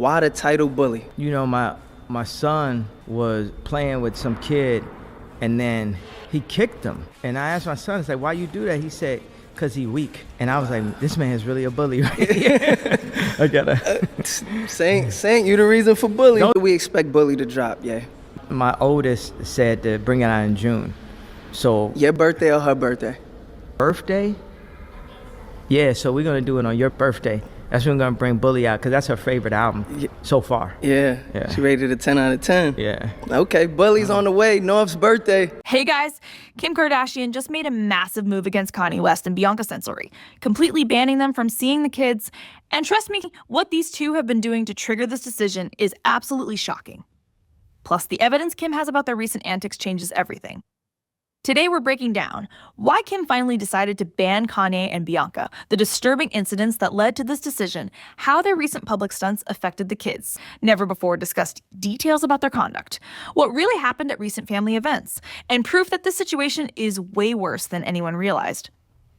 Why the title bully? You know, my son was playing with some kid, and then he kicked him. And I asked my son, I said, why you do that? He said, because he weak. And I was like, this man is really a bully right here. I gotta. Saint, you the reason for bully. Don't we expect bully to drop, yeah? My oldest said to bring it out in June. So. Your birthday or her birthday? Birthday? Yeah, so we're going to do it on your birthday. That's when we're going to bring Bully out, because that's her favorite album so far. Yeah. She rated a 10 out of 10. Yeah. Okay, Bully's on the way. North's birthday. Hey guys, Kim Kardashian just made a massive move against Kanye West and Bianca Censori, completely banning them from seeing the kids. And trust me, what these two have been doing to trigger this decision is absolutely shocking. Plus, the evidence Kim has about their recent antics changes everything. Today, we're breaking down why Kim finally decided to ban Kanye and Bianca, the disturbing incidents that led to this decision, how their recent public stunts affected the kids, never before discussed details about their conduct, what really happened at recent family events, and proof that this situation is way worse than anyone realized.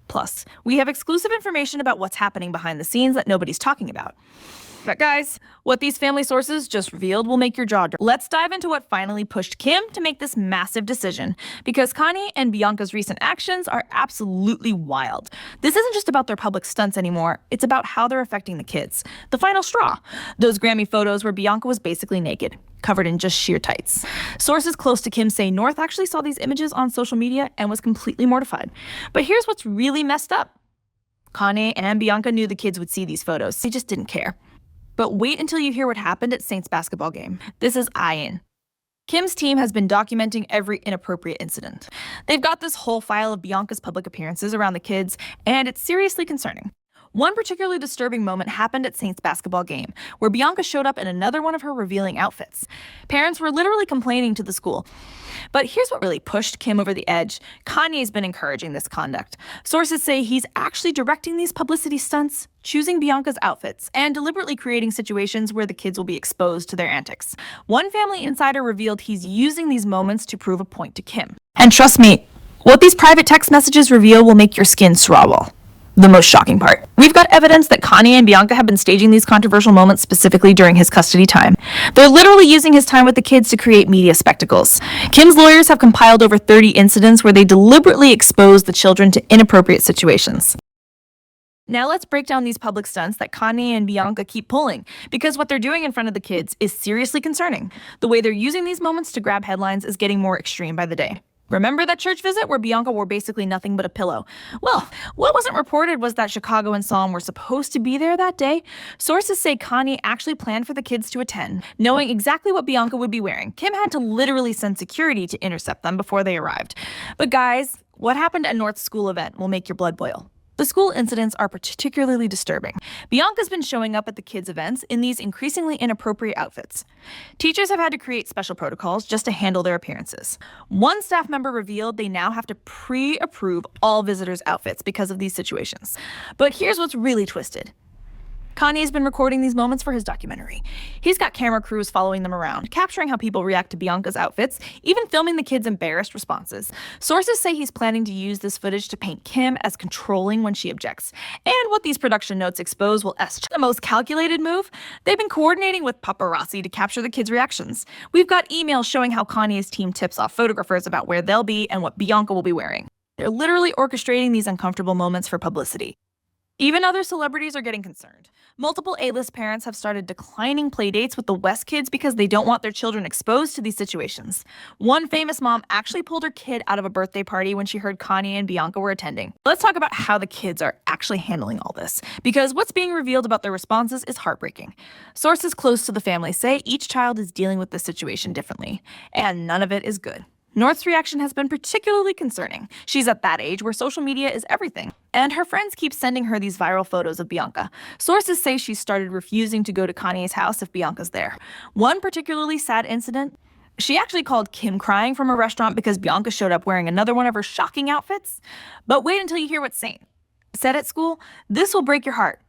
Plus, we have exclusive information about what's happening behind the scenes that nobody's talking about. But guys, what these family sources just revealed will make your jaw drop. Let's dive into what finally pushed Kim to make this massive decision, because Kanye and Bianca's recent actions are absolutely wild. This isn't just about their public stunts anymore, it's about how they're affecting the kids. The final straw, those Grammy photos where Bianca was basically naked, covered in just sheer tights. Sources close to Kim say North actually saw these images on social media and was completely mortified. But here's what's really messed up. Kanye and Bianca knew the kids would see these photos. They just didn't care. But wait until you hear what happened at Saints basketball game. This is Ian. Kim's team has been documenting every inappropriate incident. They've got this whole file of Bianca's public appearances around the kids, and it's seriously concerning. One particularly disturbing moment happened at Saints basketball game, where Bianca showed up in another one of her revealing outfits. Parents were literally complaining to the school. But here's what really pushed Kim over the edge. Kanye's been encouraging this conduct. Sources say he's actually directing these publicity stunts, choosing Bianca's outfits, and deliberately creating situations where the kids will be exposed to their antics. One family insider revealed he's using these moments to prove a point to Kim. And trust me, what these private text messages reveal will make your skin swabble. The most shocking part. We've got evidence that Kanye and Bianca have been staging these controversial moments specifically during his custody time. They're literally using his time with the kids to create media spectacles. Kim's lawyers have compiled over 30 incidents where they deliberately expose the children to inappropriate situations. Now let's break down these public stunts that Kanye and Bianca keep pulling, because what they're doing in front of the kids is seriously concerning. The way they're using these moments to grab headlines is getting more extreme by the day. Remember that church visit where Bianca wore basically nothing but a pillow? Well, what wasn't reported was that Chicago and Psalm were supposed to be there that day. Sources say Kanye actually planned for the kids to attend, knowing exactly what Bianca would be wearing. Kim had to literally send security to intercept them before they arrived. But guys, what happened at North's school event will make your blood boil. The school incidents are particularly disturbing. Bianca's been showing up at the kids' events in these increasingly inappropriate outfits. Teachers have had to create special protocols just to handle their appearances. One staff member revealed they now have to pre-approve all visitors' outfits because of these situations. But here's what's really twisted. Kanye's been recording these moments for his documentary. He's got camera crews following them around, capturing how people react to Bianca's outfits, even filming the kids' embarrassed responses. Sources say he's planning to use this footage to paint Kim as controlling when she objects. And what these production notes expose will est the most calculated move. They've been coordinating with paparazzi to capture the kids' reactions. We've got emails showing how Kanye's team tips off photographers about where they'll be and what Bianca will be wearing. They're literally orchestrating these uncomfortable moments for publicity. Even other celebrities are getting concerned. Multiple A-list parents have started declining playdates with the West kids because they don't want their children exposed to these situations. One famous mom actually pulled her kid out of a birthday party when she heard Kanye and Bianca were attending. Let's talk about how the kids are actually handling all this, because what's being revealed about their responses is heartbreaking. Sources close to the family say each child is dealing with this situation differently, and none of it is good. North's reaction has been particularly concerning. She's at that age where social media is everything, and her friends keep sending her these viral photos of Bianca. Sources say she started refusing to go to Kanye's house if Bianca's there. One particularly sad incident, she actually called Kim crying from a restaurant because Bianca showed up wearing another one of her shocking outfits. But wait until you hear what Saint said at school. This will break your heart.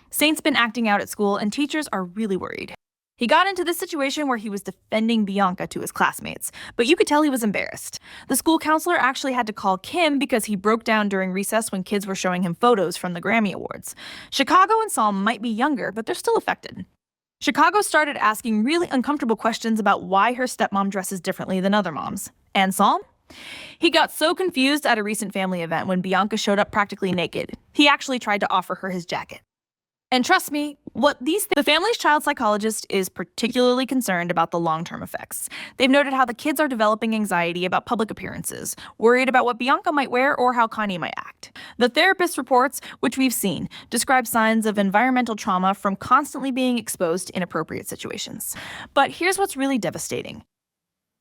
Saint's been acting out at school, and teachers are really worried. He got into this situation where he was defending Bianca to his classmates, but you could tell he was embarrassed. The school counselor actually had to call Kim because he broke down during recess when kids were showing him photos from the Grammy Awards. Chicago and Psalm might be younger, but they're still affected. Chicago started asking really uncomfortable questions about why her stepmom dresses differently than other moms. And Psalm? He got so confused at a recent family event when Bianca showed up practically naked. He actually tried to offer her his jacket. And trust me, the family's child psychologist is particularly concerned about the long-term effects. They've noted how the kids are developing anxiety about public appearances, worried about what Bianca might wear or how Kanye might act. The therapist reports, which we've seen, describe signs of environmental trauma from constantly being exposed to inappropriate situations. But here's what's really devastating.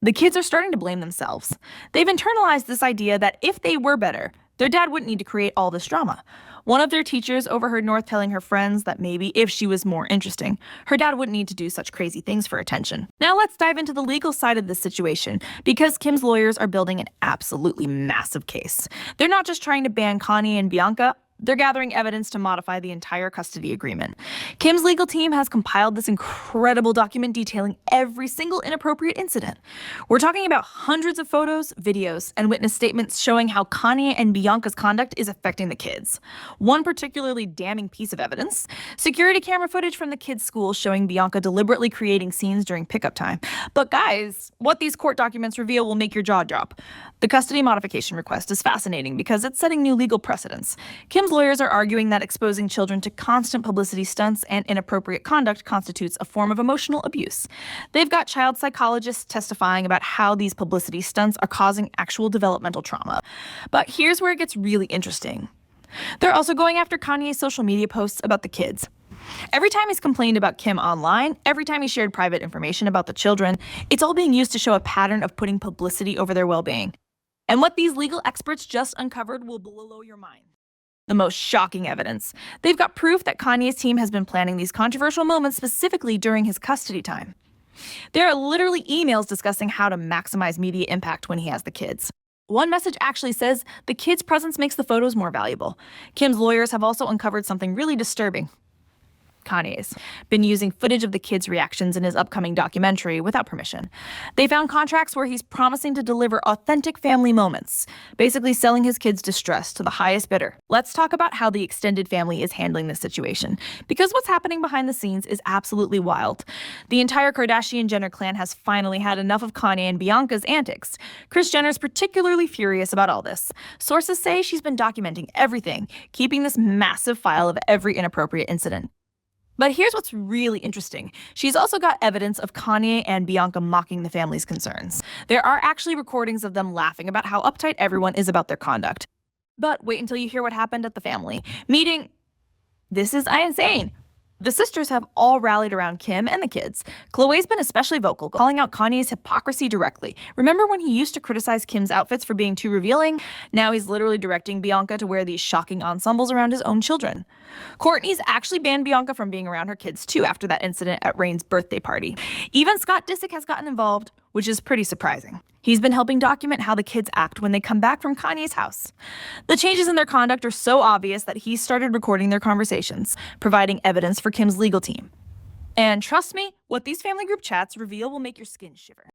The kids are starting to blame themselves. They've internalized this idea that if they were better, their dad wouldn't need to create all this drama. One of their teachers overheard North telling her friends that maybe if she was more interesting, her dad wouldn't need to do such crazy things for attention. Now let's dive into the legal side of this situation, because Kim's lawyers are building an absolutely massive case. They're not just trying to ban Kanye and Bianca, they're gathering evidence to modify the entire custody agreement. Kim's legal team has compiled this incredible document detailing every single inappropriate incident. We're talking about hundreds of photos, videos, and witness statements showing how Kanye and Bianca's conduct is affecting the kids. One particularly damning piece of evidence: security camera footage from the kids' school showing Bianca deliberately creating scenes during pickup time. But guys, what these court documents reveal will make your jaw drop. The custody modification request is fascinating because it's setting new legal precedents. Kim's lawyers are arguing that exposing children to constant publicity stunts and inappropriate conduct constitutes a form of emotional abuse. They've got child psychologists testifying about how these publicity stunts are causing actual developmental trauma. But here's where it gets really interesting. They're also going after Kanye's social media posts about the kids. Every time he's complained about Kim online, every time he shared private information about the children, it's all being used to show a pattern of putting publicity over their well-being. And what these legal experts just uncovered will blow your mind. The most shocking evidence. They've got proof that Kanye's team has been planning these controversial moments specifically during his custody time. There are literally emails discussing how to maximize media impact when he has the kids. One message actually says the kids' presence makes the photos more valuable. Kim's lawyers have also uncovered something really disturbing. Kanye's been using footage of the kids' reactions in his upcoming documentary without permission. They found contracts where he's promising to deliver authentic family moments, basically selling his kids' distress to the highest bidder. Let's talk about how the extended family is handling this situation, because what's happening behind the scenes is absolutely wild. The entire Kardashian-Jenner clan has finally had enough of Kanye and Bianca's antics. Kris Jenner's particularly furious about all this. Sources say she's been documenting everything, keeping this massive file of every inappropriate incident. But here's what's really interesting. She's also got evidence of Kanye and Bianca mocking the family's concerns. There are actually recordings of them laughing about how uptight everyone is about their conduct. But wait until you hear what happened at the family meeting. This is insane. The sisters have all rallied around Kim and the kids. Khloé's been especially vocal, calling out Kanye's hypocrisy directly. Remember when he used to criticize Kim's outfits for being too revealing? Now he's literally directing Bianca to wear these shocking ensembles around his own children. Kourtney's actually banned Bianca from being around her kids too after that incident at Reigns' birthday party. Even Scott Disick has gotten involved, which is pretty surprising. He's been helping document how the kids act when they come back from Kanye's house. The changes in their conduct are so obvious that he started recording their conversations, providing evidence for Kim's legal team. And trust me, what these family group chats reveal will make your skin shiver.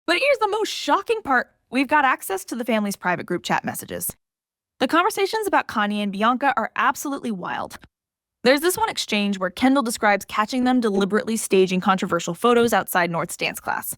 But here's the most shocking part. We've got access to the family's private group chat messages. The conversations about Kanye and Bianca are absolutely wild. There's this one exchange where Kendall describes catching them deliberately staging controversial photos outside North's dance class.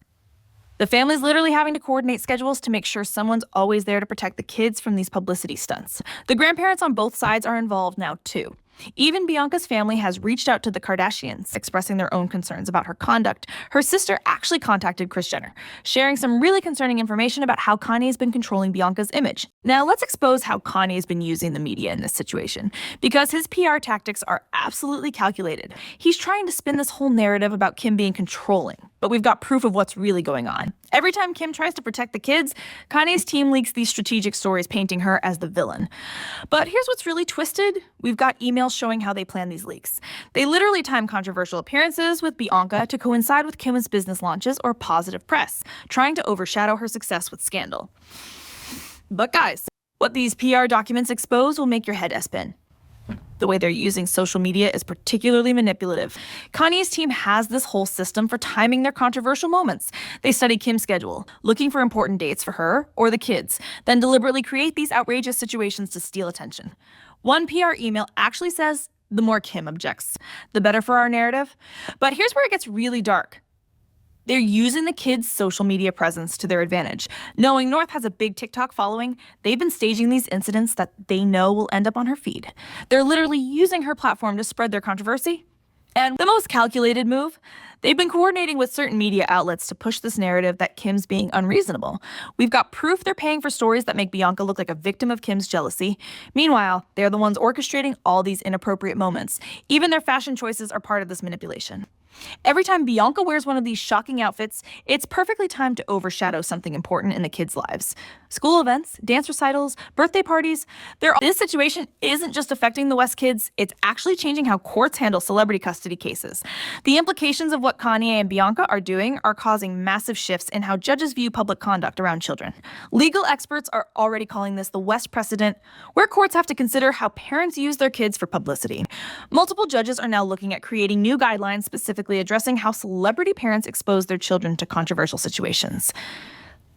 The family's literally having to coordinate schedules to make sure someone's always there to protect the kids from these publicity stunts. The grandparents on both sides are involved now too. Even Bianca's family has reached out to the Kardashians, expressing their own concerns about her conduct. Her sister actually contacted Kris Jenner, sharing some really concerning information about how Kanye's been controlling Bianca's image. Now let's expose how Kanye's been using the media in this situation, because his PR tactics are absolutely calculated. He's trying to spin this whole narrative about Kim being controlling, but we've got proof of what's really going on. Every time Kim tries to protect the kids, Kanye's team leaks these strategic stories painting her as the villain. But here's what's really twisted. We've got emails showing how they plan these leaks. They literally time controversial appearances with Bianca to coincide with Kim's business launches or positive press, trying to overshadow her success with scandal. But guys, what these PR documents expose will make your head spin. The way they're using social media is particularly manipulative. Kanye's team has this whole system for timing their controversial moments. They study Kim's schedule, looking for important dates for her or the kids, then deliberately create these outrageous situations to steal attention. One PR email actually says the more Kim objects, the better for our narrative. But here's where it gets really dark. They're using the kids' social media presence to their advantage. Knowing North has a big TikTok following, they've been staging these incidents that they know will end up on her feed. They're literally using her platform to spread their controversy. And the most calculated move, they've been coordinating with certain media outlets to push this narrative that Kim's being unreasonable. We've got proof they're paying for stories that make Bianca look like a victim of Kim's jealousy. Meanwhile, they're the ones orchestrating all these inappropriate moments. Even their fashion choices are part of this manipulation. Every time Bianca wears one of these shocking outfits, it's perfectly timed to overshadow something important in the kids' lives. School events, dance recitals, birthday parties, this situation isn't just affecting the West kids, it's actually changing how courts handle celebrity custody cases. The implications of what Kanye and Bianca are doing are causing massive shifts in how judges view public conduct around children. Legal experts are already calling this the West precedent, where courts have to consider how parents use their kids for publicity. Multiple judges are now looking at creating new guidelines specifically addressing how celebrity parents expose their children to controversial situations.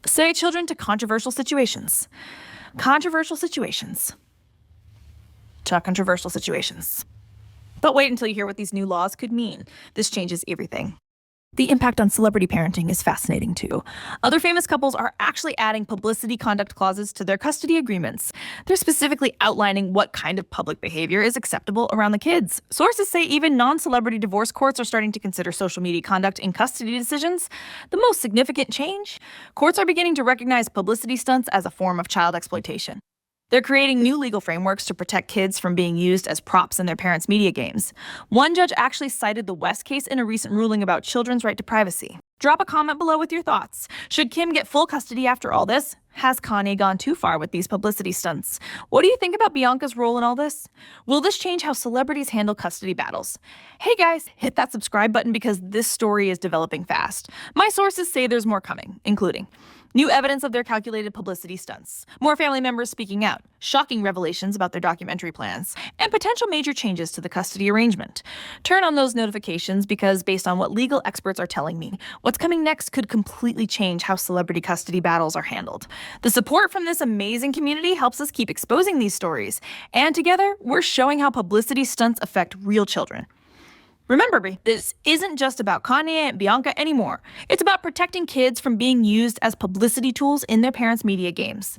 Say children to controversial situations. Controversial situations. To controversial situations. But wait until you hear what these new laws could mean. This changes everything. The impact on celebrity parenting is fascinating too. Other famous couples are actually adding publicity conduct clauses to their custody agreements. They're specifically outlining what kind of public behavior is acceptable around the kids. Sources say even non-celebrity divorce courts are starting to consider social media conduct in custody decisions. The most significant change? Courts are beginning to recognize publicity stunts as a form of child exploitation. They're creating new legal frameworks to protect kids from being used as props in their parents' media games. One judge actually cited the West case in a recent ruling about children's right to privacy. Drop a comment below with your thoughts. Should Kim get full custody after all this? Has Kanye gone too far with these publicity stunts? What do you think about Bianca's role in all this? Will this change how celebrities handle custody battles? Hey guys, hit that subscribe button because this story is developing fast. My sources say there's more coming, including new evidence of their calculated publicity stunts, more family members speaking out, shocking revelations about their documentary plans, and potential major changes to the custody arrangement. Turn on those notifications because based on what legal experts are telling me, what's coming next could completely change how celebrity custody battles are handled. The support from this amazing community helps us keep exposing these stories, and together, we're showing how publicity stunts affect real children. Remember, this isn't just about Kanye and Bianca anymore. It's about protecting kids from being used as publicity tools in their parents' media games.